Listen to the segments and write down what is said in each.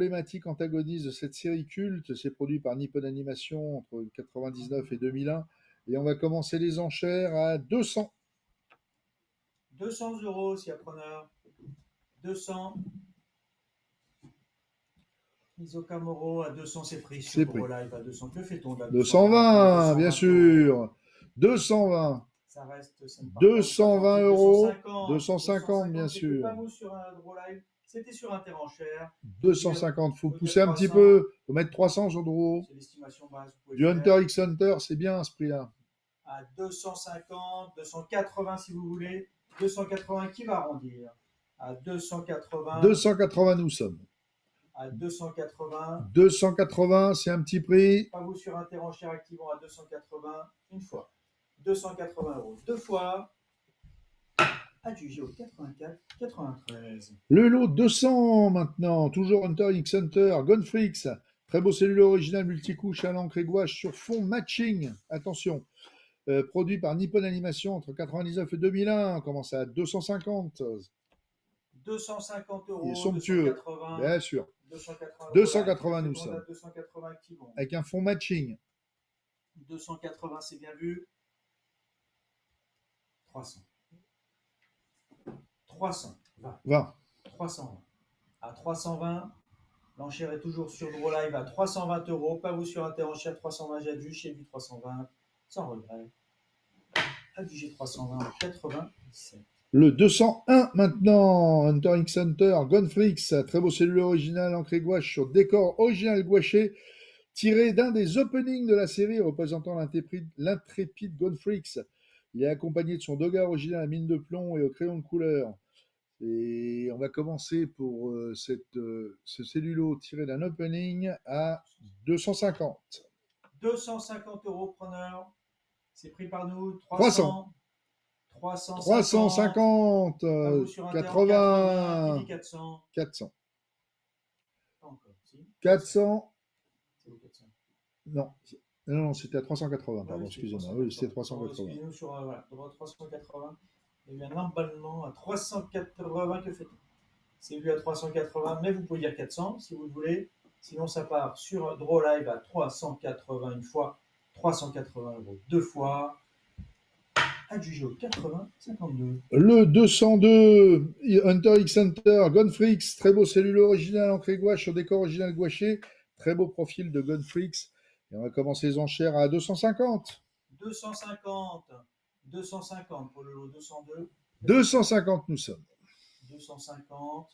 emblématique antagoniste de cette série culte. C'est produit par Nippon Animation entre 99 et 2001. Et on va commencer les enchères à 200. 200 euros s'il y a preneur. 200. Isokamoro à 200, c'est pris sur Live à 200. Que fait-on là? 220, bien sûr. 220. Ça reste 220 euros. 250, 250, bien sûr. Pas vous sur un Draw Live, c'était sur Interenchère. 250, faut pousser un petit peu. Faut mettre 300 sur Draw. C'est l'estimation basse. Du Hunter x Hunter, c'est bien à ce prix-là. À 250, 280 si vous voulez. 280, qui va arrondir? À 280. 280, nous sommes. À 280. 280, c'est un petit prix. Pas vous sur Interenchère, activons à 280 une fois. 280 euros deux fois. Adjugé au 84, 93. Le lot 200 maintenant, toujours Hunter x Hunter, Gunflix. Très beau cellule original multicouche à l'encre et gouache sur fond matching. Attention. Produit par Nippon Animation entre 99 et 2001. On commence à 250. 250 euros. Il est somptueux. 280, bien sûr. 280, 280 nous sommes. 280 activons. Avec un fond matching. 280, c'est bien vu. 300. 300. 20. 320. À 320, l'enchère est toujours sur Draw Live à 320 euros. Pas vous sur Interenchère, 320, j'ai adjugé chez du 320. Sans regret. Adjugé 320 en 97. Le 201 maintenant, Hunter x Hunter, Gunflix, très beau cellule original ancré gouache sur décor original gouaché, tiré d'un des openings de la série représentant l'intrépide Gunflix. Il est accompagné de son doga original à mine de plomb et au crayon de couleur. Et on va commencer pour ce cellulo tiré d'un opening à 250. 250 euros preneur. C'est pris par nous. 300. 350, 80, 400. 400. Encore, si. 400. C'est où 400? Non, c'était à 380, pardon, excusez-moi. Oui, c'était 380. Excusez-nous sur 380. Il y a eu un emballement à 380, que fait-on? C'est vu à 380, mais vous pouvez dire 400 si vous le voulez. Sinon, ça part sur Draw Live à 380 une fois, 380 euros deux fois. Adjugé au 80, 52. Le 202, Hunter x Hunter, Gunflix, très beau cellule original ancré gouache sur décor original gouaché, très beau profil de Gunflix. Et on va commencer les enchères à 250. 250. 250 pour le lot 202. 250 nous sommes. 250.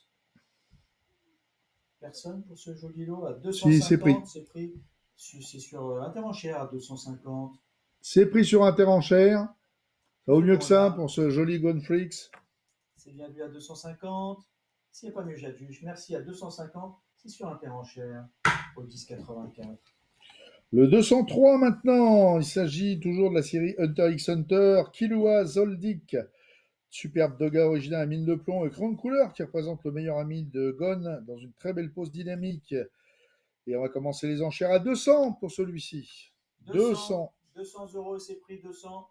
Personne pour ce joli lot à 250. Si, c'est pris. C'est pris. C'est sur Interenchère à 250. C'est pris sur Interenchère. Ça vaut mieux que ça pour ce joli Gunflix. C'est bien vu à 250. S'il n'y a pas mieux, j'adjuge. Merci à 250. C'est sur Interenchère au 10,84. Le 203 maintenant. Il s'agit toujours de la série Hunter x Hunter. Killua Zoldyck. Superbe doga original à mine de plomb et grande couleur qui représente le meilleur ami de Gon dans une très belle pose dynamique. Et on va commencer les enchères à 200 pour celui-ci. 200. 200 euros, c'est pris 200.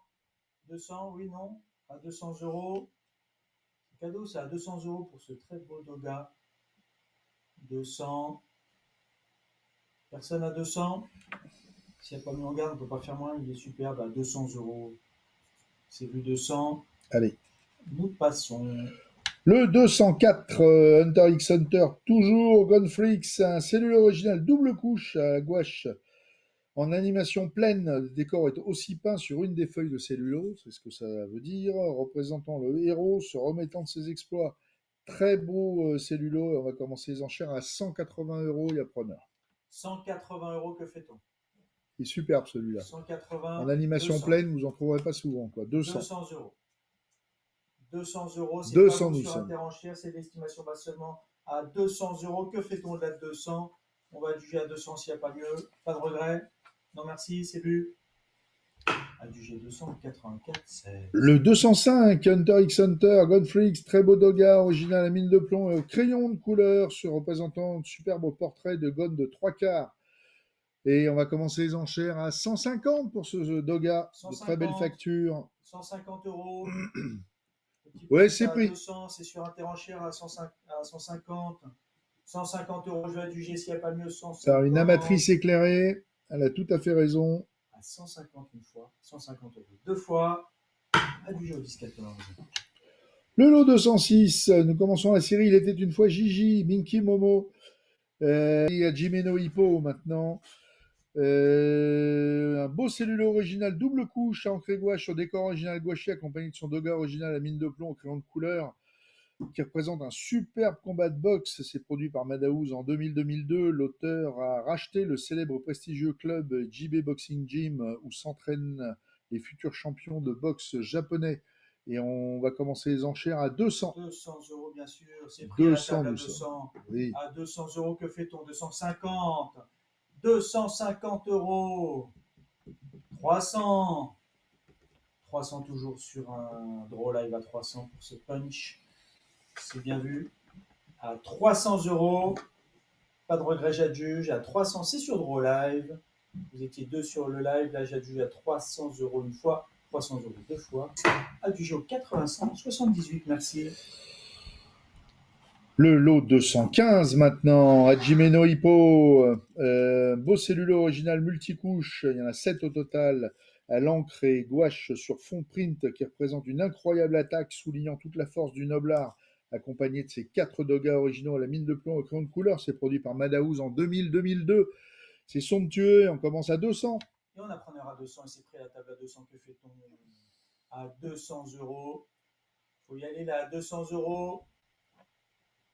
200, oui, non. À 200 euros. Cadeau, c'est à 200 euros pour ce très beau doga. 200. Personne à 200. S'il n'y a pas mis en garde, on ne peut pas faire moins. Il est superbe à 200 euros. C'est vu 200. Allez. Nous passons. Le 204, Hunter x Hunter, toujours Gunflix, un cellule original double couche à gouache en animation pleine. Le décor est aussi peint sur une des feuilles de cellulo, c'est ce que ça veut dire, représentant le héros se remettant de ses exploits. Très beau cellulo, et on va commencer les enchères à 180 euros, il y a preneur. 180 euros, que fait-on? Il est superbe celui-là. 180. En animation 200. pleine, vous en trouverez pas souvent, quoi. 200. 200 euros. 200 euros, c'est 200 pas vous nous sur sommes. Interenchère, c'est l'estimation basse seulement à 200 euros. Que fait-on au-delà de 200? On va adjuger à 200 s'il n'y a pas mieux. Pas de regret. Non merci, c'est vu. Adjugé 200, 84, c'est... Le 205, Hunter x Hunter, Gunflix, très beau doga, original à mine de plomb et au crayon de couleur, sur représentant un superbe portrait de Gon de 3/4. Et on va commencer les enchères à 150 pour ce doga, 150, de très belle facture. 150 euros. Ouais, c'est pris. 200, c'est sur Interenchère à 150. 150 euros, je vais adjuger s'il n'y a pas mieux. 150. Alors, une amatrice éclairée, elle a tout à fait raison. À 150 une fois, 150 euros deux fois, adjugé au 10,14. Le lot 206, nous commençons la série Il était une fois Gigi, Minky Momo. Il y a Jimeno Hippo maintenant. Un beau cellulo original double couche à encre gouache sur décor original gouaché accompagné de son doga original à mine de plomb au crayon de couleur qui représente un superbe combat de boxe. C'est produit par Madhouse en 2000-2002. L'auteur a racheté le célèbre prestigieux club JB Boxing Gym où s'entraînent les futurs champions de boxe japonais. Et on va commencer les enchères à 200. 200 euros, bien sûr. C'est pris à la table à 200. 200. Oui. À 200 euros, que fait-on? 250. 250 euros. 300. 300 toujours sur un draw live à 300 pour ce punch. C'est bien vu. À 300 euros. Pas de regret, j'adjuge. À 300, c'est sur draw live. Vous étiez deux sur le live. Là, j'adjuge à 300 euros une fois. 300 euros deux fois. Adjugé au 85, 78, merci. Le lot 215 maintenant, Hajimeno Hippo, beau cellulo original multicouche, il y en a 7 au total, à l'encre et gouache sur fond print qui représente une incroyable attaque soulignant toute la force du noblard, accompagné de ses 4 dogas originaux à la mine de plomb au crayon de couleur. C'est produit par Madhouse en 2000-2002. C'est somptueux, on commence à 200. Et on a preneur à 200 et c'est pris à la table à 200, que fait-on? À 200 euros. Il faut y aller là, à 200 euros.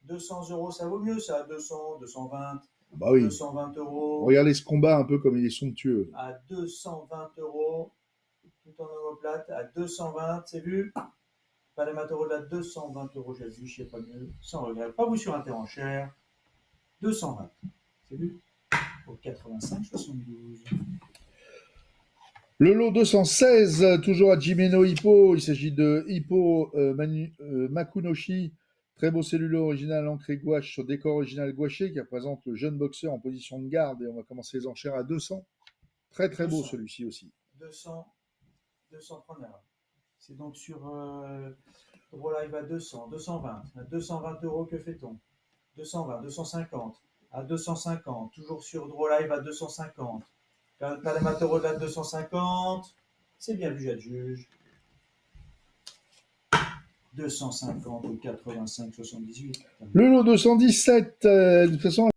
200 euros, ça vaut mieux, ça, à 200, 220. Bah oui. 220 euros. Regardez ce combat un peu comme il est somptueux. À 220 euros, tout en omoplate, à 220, c'est vu. Pas les matériaux de la 220 euros, j'ai vu, je sais pas mieux, sans regret. Pas vous sur un terrain cher. 220, c'est vu. Au 85, 72. Le lot 216, toujours à Jimeno Hippo, il s'agit de Hippo Makunoshi, très beau cellulo original ancré gouache sur décor original gouaché qui représente le jeune boxeur en position de garde et on va commencer les enchères à 200. Très 200. beau celui-ci aussi. 200 preneurs. C'est donc sur Draw Live à 200, 220. À 220 euros, que fait-on? 220, 250. À 250, toujours sur Draw Live à 250. Pas les matériaux de la 250. C'est bien vu, j'adjuge. 250 ou 85, 78. Le lot 217, de toute façon,